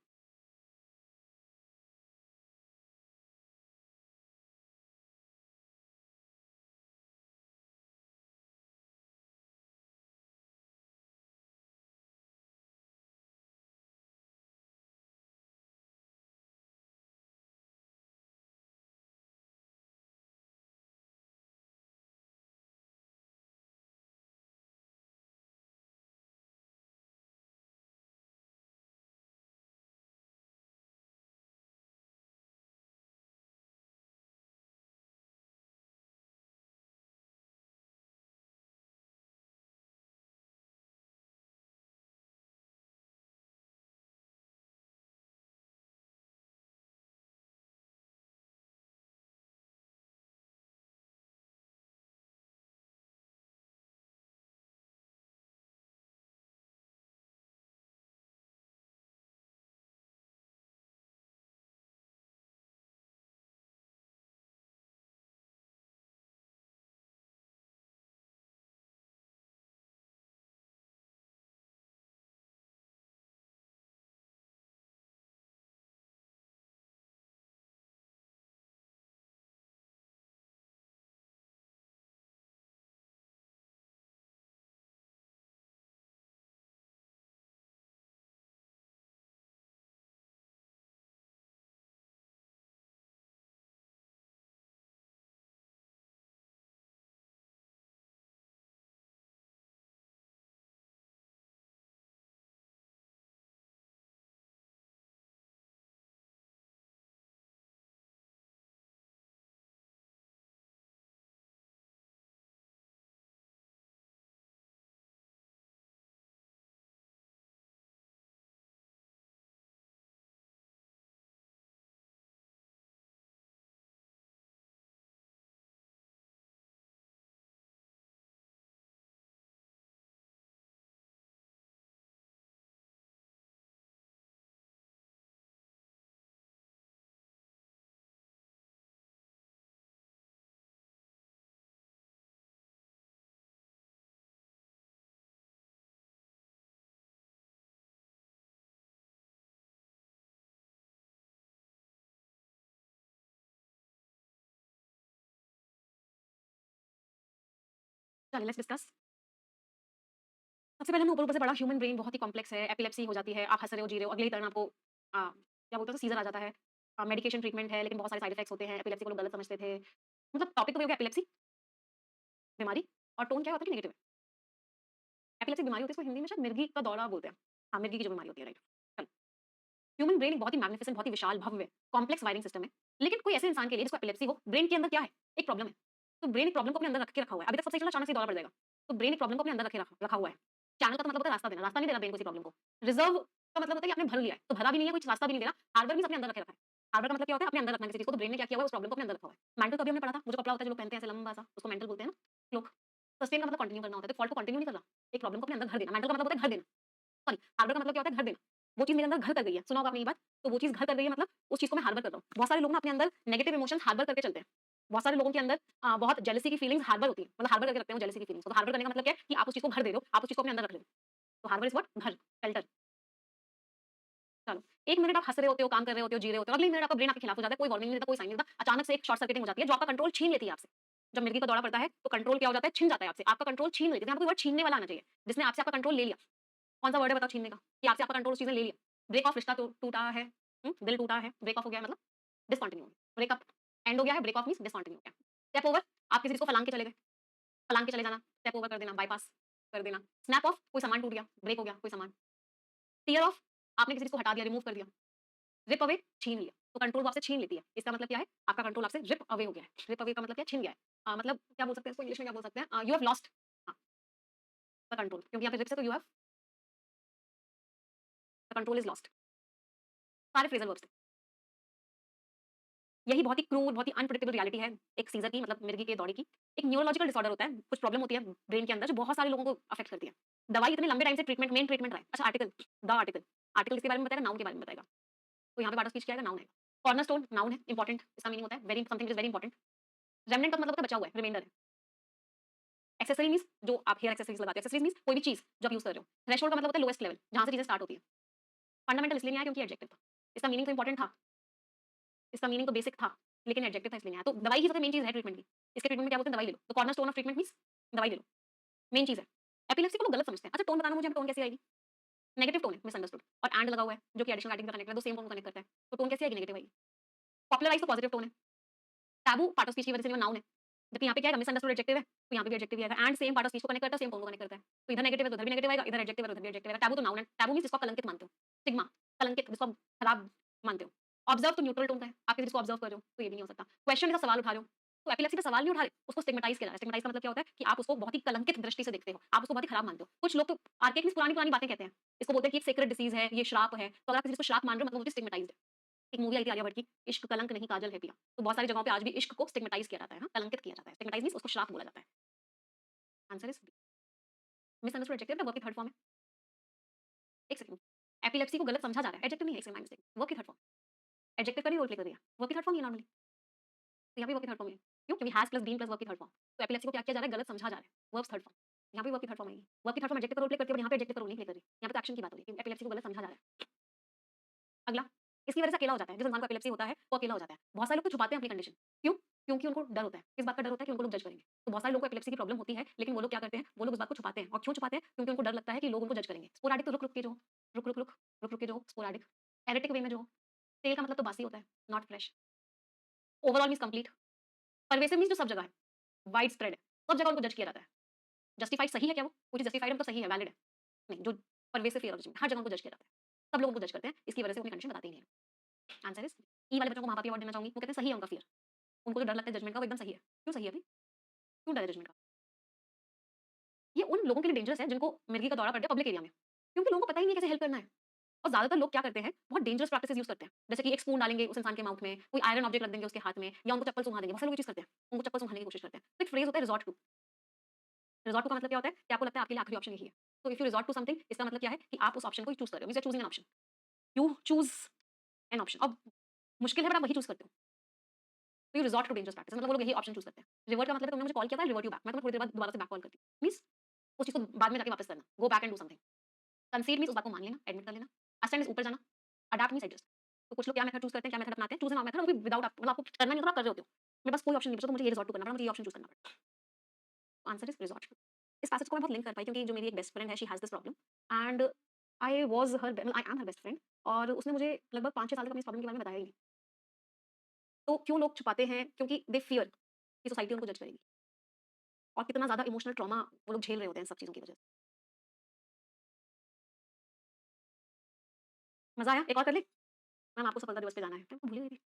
Speaker 1: चलिए लेट्स डिस्कस। सबसे पहले हमने ऊपर-ऊपर से पढ़ा ह्यूमन ब्रेन बहुत ही कॉम्प्लेक्स है, एपिलेप्सी हो जाती है, आप हँस रहे हो, जी रहे हो, अगले ही टर्न आपको क्या बोलते हैं उसे सीज़र आ जाता है। मेडिकेशन ट्रीटमेंट है लेकिन बहुत सारे साइड इफेक्ट्स होते हैं, एपिलेप्सी को लोग गलत समझते थे। मतलब टॉपिक तो ये हो गया एपिलेप्सी, बीमारी और टोन क्या होता है कि नेगेटिव है। एपिलेप्सी बीमारी होती है इसको हिंदी में शायद मिर्गी का दौरा बोलते हैं। हाँ, मिर्गी की जो बीमारी होती है राइट। चलो, ह्यूमन ब्रेन एक बहुत ही मैग्निफिसेंट, बहुत ही विशाल, भव्य, कॉम्प्लेक्स वायरिंग सिस्टम है। लेकिन कोई ऐसे इंसान के लिए जिसको एपिलेप्सी हो, ब्रेन के अंदर क्या है? एक प्रॉब्लम है। तो ब्रेन एक प्रॉब्लम को अपने अंदर रख के रखा हुआ है। अभी तक सब सही चला, अचानक से दौरा पड़ जाएगा। तो ब्रेन एक प्रॉब्लम को अपने अंदर रखे रखा रखा हुआ है। चैनल का तो मतलब होता है रास्ता देना, रास्ता नहीं दे रहा ब्रेन को किसी प्रॉब्लम को। रिजर्व का मतलब होता है कि आपने भर लिया है, तो भरा भी नहीं है, कुछ रास्ता भी नहीं दे रहा। हार्बर मीन्स अपने अंदर रखे रखा है। हार्बर का मतलब क्या होता है? अपने अंदर रखना किसी चीज़ को, तो ब्रेन ने क्या किया हुआ है, उस प्रॉब्लम को अपने अंदर रखा हुआ है। मेंटल का भी हमने पढ़ा था, वो जो कपड़ा होता है जो लोग पहनते हैं ऐसे लंबा सा, उसको मेंटल बोलते हैं ना लोग। सस्टेन का मतलब कंटिन्यू करना होता है, तो फॉल्ट को कंटिन्यू नहीं करना। एक प्रॉब्लम को अपने अंदर घर देना। मेंटल का मतलब होता है घर देना। सॉरी, हार्बर का मतलब क्या होता है? घर देना। वो चीज़ मेरे अंदर घर कर गई है, सुना होगा आपने ये बात, तो वो चीज़ घर कर गई है मतलब उस चीज़ को मैं हार्बर कर रहा हूँ। बहुत सारे लोग ना अपने अंदर नेगेटिव इमोशंस हार्बर करके चलते हैं। बहुत सारे लोगों के अंदर बहुत जेलसी की फीलिंग्स हार्बर होती है, मतलब हार्बर करके रखते हैं वो जेलसी की फीलिंग्स को। तो हार्बर करने का मतलब क्या है कि आप उस चीज़ को घर दे रहे हो, आप उस चीज़ को अपने अंदर रख रहे हो। तो हार्बर इज़ व्हाट? घर, शेल्टर। चलो, 1 मिनट आप हँस रहे होते हो, काम कर रहे होते हो, जी रहे होते हो, अगले मिनट आपका ब्रेन आपके खिलाफ हो जाता है, कोई वार्निंग नहीं देता, कोई साइन नहीं देता, अचानक से एक शॉर्ट सर्किटिंग हो जाती है जो आपका कंट्रोल छीन लेती है आपसे। जब मिर्गी का दौरा पड़ता है तो कंट्रोल क्या हो जाता है? छिन जाता है आपसे, आपका कंट्रोल छीन लेती है। यहाँ पे कोई वर्ड छीनने वाला आना चाहिए, जिसने आपसे आपका कंट्रोल ले लिया। कौन सा वर्ड है बताओ छीनने का? कि आपसे आपका कंट्रोल उस चीज़ ने ले लिया। ब्रेक ऑफ रिश्ता टूटा है, दिल टूटा है, ब्रेक ऑफ हो गया है मतलब डिसकंटिन्यू। ब्रेकअप एंड हो गया है, ब्रेक ऑफ मीन्स डिसकंटिन्यू हो गया। स्टेप ओवर, आप किसी चीज़ को फलांग के चले गए, फलांग के चले जाना, स्टेप ओवर कर देना, बायपास कर देना। स्नैप ऑफ, कोई सामान टूट गया, ब्रेक हो गया कोई सामान। टीयर ऑफ, आपने किसी चीज़ को हटा दिया, रिमूव कर दिया। रिप अवे, छीन लिया, तो कंट्रोल वो आपसे छीन लेती है। इसका मतलब क्या है? आपका कंट्रोल आपसे रिप अवे हो गया है। रिप अवे का मतलब क्या है? छीन गया है। मतलब क्या बोल सकते हैं इसको इंग्लिश में क्या बोल सकते हैं? You have lost the control, क्योंकि यहाँ पे रिप्स है तो you have the control is lost. सारे फ्रेजल वर्ब्स थे। यही बहुत ही क्रूर, बहुत ही अनप्रेडिक्टेबल रियलिटी है एक सीजर की, मतलब मिर्गी के दौड़े की। एक न्यूरोलॉजिकल डिसऑर्डर होता है, कुछ प्रॉब्लम होती है ब्रेन के अंदर जो बहुत सारे लोगों को अफेक्ट करती है। दवाई इतने लंबे टाइम से ट्रीटमेंट, मेन ट्रीटमेंट रहा है। अच्छा आर्टिकल, द आर्टिकल, आर्टिकल इसके बारे में बताएगा, नाउन के बारे में बताएगा। तो यहाँ पे पार्ट ऑफ स्पीच क्या आएगा? नाउन है। कॉर्नरस्टोन नाउन है, इंपॉर्टेंट, इसका मीनिंग होता है very something is very important. Remnant का मतलब होता है बचा हुआ है, रिमाइंडर है। एक्सेसरी मींस जो आप हेयर एक्सेसरीज लगाते हो, एक्सेसरीज मींस कोई भी चीज जो आप यूज कर रहे हो। थ्रेशोल्ड का मतलब होता है लोएस्ट लेवल, जहां से चीजें स्टार्ट होती है। फंडामेंटल इसलिए नहीं आया क्योंकि एडजेक्टिव था। इसका मीनिंग तो इंपॉर्टेंट था, इसका मीनिंग तो बेसिक था, लेकिन एडजेक्टिव था इसलिए नहीं आया। तो दवाई ही सबसे मेन चीज है ट्रीटमेंट की। इसके ट्रीटमेंट में क्या बोलते हैं? दवाई ले लो। तो कॉर्नरस्टोन ऑफ ट्रीटमेंट मींस दवाई ले लो, मेन चीज है। एपिलेप्सी को लोग गलत समझते हैं। अच्छा टोन बताना मुझे, टोन कैसे आएगी? नेगेटिव टोन है, मिसअंडरस्टूड। और एंड लगा हुआ है जो कि एडिशनल आर्टिकल कनेक्ट है, तो सेम टोन को कनेक्ट करता है। तो टोन कैसे आएगी? नेगेटिव आएगी। पॉपुलराइज तो पॉजिटिव टोन है। टैबू पार्ट ऑफ स्पीच की वजह से नाउन है, जबकि यहाँ पे क्या है? मिसअंडरस्टूड एडजेक्टिव है, तो यहाँ पे भी एडजेक्टिव ही आएगा। And same part of speech को कनेक्ट करता है, सेम टोन को कनेक्ट करता है। तो इधर नेगेटिव है तो उधर भी नेगेटिव आएगा, इधर एडजेक्टिव है तो उधर भी एडजेक्टिव आएगा। टैबू तो नाउन है, टैबू मींस जिसको आप कलंकित मानते हो। स्टिग्मा, कलंकित, जिसको आप खराब मानते हो। ऑब्जर्व तो न्यूट्रल टोन का है, आप किसी चीज को ऑब्जर्व कर रहे हो तो ये भी नहीं हो सकता। क्वेश्चन का सवाल उठा रहे हो, तो एपिलेप्सी पे सवाल नहीं उठा रहे, उसको स्टिग्मेटाइज किया जा रहा है। स्टिग्मेटाइज का मतलब क्या होता है कि आप उसको बहुत ही कलंकित दृष्टि से देखते हो, आप उसको बहुत ही खराब मानते हो। कुछ लोग तो आर्केक मींस पुरानी पुरानी बातें कहते हैं, इसको बोलते हैं कि एक सीक्रेट डिसीज है, ये श्राप है। तो अगर आप किसी को श्राप मान रहे हो मतलब वो स्टिग्मेटाइज्ड है। एक मूवी आई थी आलिया भट्ट की, इश्क कलंक नहीं काजल है पिया। तो बहुत सारी जगहों पे आज भी इश्क को स्टिग्मेटाइज किया जाता है, हाँ, कलंकित किया जाता है। स्टिग्मेटाइज मींस उसको श्राप बोला जाता है। आंसर इज मिसअंडरस्टूड एडजेक्टिव है, वर्ब की थर्ड फॉर्म है। एक सेकंड, एपिलेप्सी को गलत समझा जा रहा है, एडजेक्टिव नहीं है, एक सेकंड, मिस्टेक, वर्ब की थर्ड फॉर्म। एडजेक्टिव का भी रोल प्ले कर रही है, वर्ब की थर्ड फॉर्म ही है नॉर्मली। तो यहाँ पे वर्ब की थर्ड फॉर्म है, क्यों? क्योंकि has plus been plus verb की थर्ड फॉर्म। तो एपिलेप्सी को क्या किया जा रहा है? गलत समझा जा रहा है, वर्ब्स थर्ड फॉर्म। यहाँ पे वर्ब की थर्ड फॉर्म आएगी। वर्ब की थर्ड फॉर्म एडजेक्टिव का रोल प्ले करती है, और यहाँ पे एडजेक्टिव का रोल नहीं प्ले कर रही। यहाँ पे तो एक्शन की बात हो रही है कि एपिलेप्सी को गलत समझा जा रहा है। अगला, इसकी वजह से अकेला हो जाता है। जिस इंसान को एपिलेप्सी होता है वो अकेला हो जाता है। बहुत सारे लोग तो छुपाते हैं अपनी कंडीशन, क्यों? क्योंकि उनको डर होता है। किस बात का डर होता है? कि उनको लोग जज करेंगे। तो बहुत सारे लोगों को एपिलेप्सी की प्रॉब्लम होती है, लेकिन वो लोग क्या करते हैं? वो लोग उस बात को छुपाते हैं। और क्यों छुपाते हैं? क्योंकि उनको डर लगता है कि लोग उनको जज करेंगे। स्पोराडिक तो रुक रुक के जो, रुक रुक रुक, रुक रुक के जो स्पोराडिक। एरेटिक वे में जो, टेल का मतलब तो बासी होता है, not fresh. Overall means complete. Pervasive means जो सब जगह है, वाइड स्प्रेड है, सब जगह उनको जज किया जाता है। जस्टिफाइड सही है क्या वो? कोई चीज़ जस्टिफाइड है मतलब सही है, वैलिड है। नहीं, जो परवेसिव फियर ऑफ जजमेंट, हर जगह उनको जज किया जाता है। सब लोग उनको जज करते हैं, इसकी वजह से वो अपनी कंडीशन बताते ही नहीं है। आंसर इज ई वाले बच्चों को माँ बाप अवार्ड देना चाहूंगी। वो कहते हैं सही है उनका फियर, उनको जो डर लगता है जजमेंट का वो एकदम सही है। क्यों सही है भाई? क्यों डर है जजमेंट का? ये उन लोगों के लिए डेंजरस है जिनको मिर्गी का दौरा पड़ जाए पब्लिक एरिया में, क्योंकि लोगों को पता ही नहीं है कैसे हेल्प करना है। और ज्यादातर लोग क्या करते हैं? बहुत डेंजरस प्रैक्टिसेस यूज करते हैं, जैसे कि एक स्पून डालेंगे उस इंसान के माउथ में, कोई आयरन ऑब्जेक्ट रख देंगे उसके हाथ में, या उनको चप्पल सूंघा देंगे। बहुत सारे लोग ये चीज करते हैं, उनको चप्पल सूंघाने की कोशिश करते हैं। तो एक फ्रेज होता है रिजॉर्ट टू। रिजॉर्ट टू का मतलब क्या होता है? कि आपको लगता है आपके लिए आखिरी ऑप्शन यही है। तो if you resort to something, इसका मतलब क्या है? कि आप उस ऑप्शन को चूज कर रहे हो, means choosing an option. You choose an option. अब मुश्किल है बट आप वही चूज करते हो। तो you resort to dangerous practice, मतलब वो लोग यही ऑप्शन चूज करते हैं। रिवर्ट का मतलब है तुमने मुझे कॉल किया था, रिवर्ट यू बैक, मैं तुम्हें थोड़ी देर बाद दोबारा से बैक कॉल करती हूँ। मींस उस चीज को बाद में जाके वापस करना, go back and do something. कंसीड means उस बात को मान लेना, एडमिट कर लेना। असेंड मींस ऊपर जाना। Adapt means adjust. तो कुछ लोग क्या मेथड चूज करते हैं, क्या मेथड अपनाते हैं? चूज एन मेथड, वो भी विदाउट मतलब आपको करना नहीं होता, आप कर रहे होते हो। मेरे पास कोई ऑप्शन नहीं बचा तो मुझे ये रिजॉर्ट टू करना पड़ा, मुझे ये ऑप्शन चूज करना पड़ा। Answer is resort to. इस पैसेज को मैं बहुत लिंक कर पाई क्योंकि जो मेरी एक बेस्ट फ्रेंड है, she has this problem and I was her, I am her best friend. और उसने मुझे लगभग 5-6 साल तक अपनी इस प्रॉब्लम के बारे में बताया ही नहीं। तो क्यों लोग छुपाते हैं? क्योंकि दे फियर कि सोसाइटी उनको जज करेगी। और कितना ज़्यादा इमोशनल ट्रॉमा वो लोग झेल रहे होते हैं इन सब चीज़ों की वजह से। मज़ा आया? एक और कर ले? मैम आपको सफलता दिवस पे जाना है। मैं भूल ही गई थी।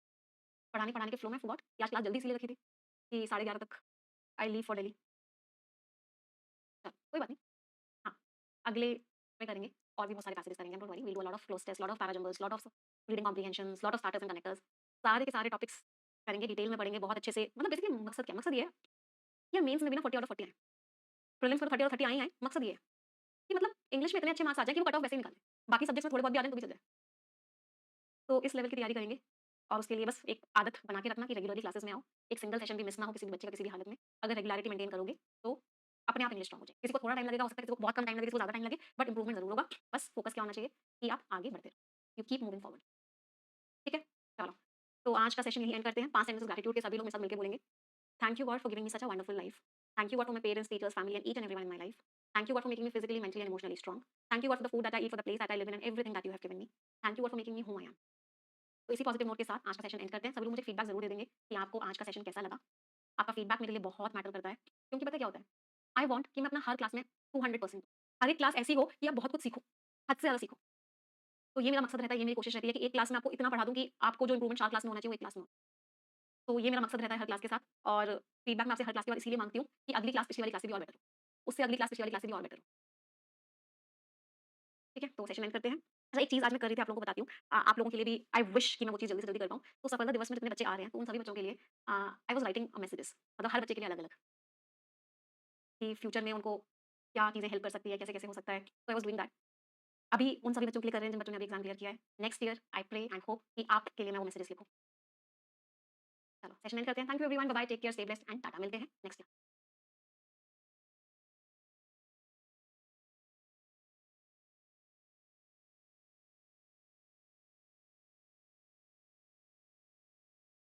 Speaker 1: पढ़ाने-पढ़ाने के फ्लो में फॉरगॉट कि आज क्लास जल्दी इसलिए रखी थी कि 11:30 तक आई लीव फॉर दिल्ली। चलो कोई बात नहीं। हाँ, अगले में करेंगे और भी बहुत सारे पैसेजेस करेंगे, don't worry, we will do a lot of cloze test, lot of parajumbles, lot of reading comprehensions, lot of starters and connectors. सारे के सारे टॉपिक्स करेंगे, डिटेल में पढ़ेंगे बहुत अच्छे से। मतलब बेसिकली मकसद क्या है? मकसद ये है कि मेंस में भी ना 40 आउट ऑफ 40 आए, प्रीलिम्स में तो 30 आउट ऑफ 30 आए ही आए। मकसद ये है कि मतलब इंग्लिश में इतने अच्छे मार्क्स आ जाए कि वो कट ऑफ वैसे ही निकाल दें। बाकी सब्जेक्ट्स में थोड़े बहुत भी आ जाएँ तो भी चल जाए। तो इस लेवल की तैयारी करेंगे और उसके लिए बस एक आदत बना के रखना कि रेगुलरली क्लासेस में आओ। एक सिंगल सेशन भी मिस ना हो किसी भी बच्चे का किसी भी हालत में। अगर रेगुलरिटी मेंटेन करोगे तो अपने आप इंग्लिश स्ट्रांग हो जाए। किसी को थोड़ा टाइम लगेगा, हो सकता है किसी को बहुत कम टाइम लगे, किसी को ज़्यादा टाइम लगे, बट इंप्रूवमेंट ज़रूर होगा। बस फोकस क्या होना चाहिए कि आप आगे बढ़ते रहो। You keep moving forward. ठीक है? चलो, तो आज का सेशन यहीं एंड करते हैं। 5 सेंटेंसेस ग्रैटिट्यूड के सभी लोग मेरे साथ मिलके बोलेंगे। Thank you God for giving me such a wonderful life. Thank you God for my parents, teachers, family, and each and everyone in my life. Thank you God for making me physically, mentally, and emotionally strong. Thank you God for the food that I eat, for the place that I live in, and everything that you have given me. Thank you God for making me who I am. तो इसी positive note के साथ आज का session end करते हैं। सभी लोग मुझे फीडबैक जरूर दे देंगे कि आपको आज का सेशन कैसा लगा। आपका फीडबैक मेरे लिए बहुत मैटर करता है, क्योंकि पता है क्या होता है? आई वांट कि मैं अपना हर क्लास में 200% हर एक क्लास ऐसी हो कि आप बहुत कुछ सीखो, हद से ज़्यादा सीखो। तो ये मेरा मकसद रहता है, ये मेरी कोशिश रहती है कि एक क्लास में आपको इतना पढ़ा दूँ कि आपको जो इंप्रूवमेंट 4 क्लास में होना चाहिए वो एक क्लास में हो। तो ये मेरा मकसद रहता है हर क्लास के साथ। और फीडबैक मैं आपसे हर क्लास के बाद इसीलिए मांगती हूँ कि अगली क्लास पिछली वाली क्लास से भी और बेटर हो, उससे अगली क्लास पिछली वाली क्लास से भी और बेटर हो। ठीक है? तो सेशन एंड करते हैं। अच्छा, एक चीज़ आज मैं कर रही थी, आप लोगों को बताती हूँ। आप लोगों के लिए भी आई विश कि मैं वो चीज़ जल्दी से जल्दी कर पाऊँ। तो सफलता दिवस में जितने बच्चे आ रहे हैं, तो उन सभी बच्चों के लिए I was writing a messages, मतलब हर बच्चे के लिए अलग-अलग, कि फ्यूचर में उनको क्या चीज़ें हेल्प कर सकती है, कैसे-कैसे हो सकता है। तो आई वाज़ डूइंग दैट। अभी उन सभी बच्चों के लिए कर रहे हैं जिन बच्चों ने अभी एग्ज़ाम क्लियर किया है। Next year I pray and hope कि आपके लिए मैं वो मैसेजेस लिखूँ। चलो सेशन एंड करते हैं। Thank you everyone, bye bye, take care, stay blessed and tata. मिलते हैं नेक्स्ट ईयर।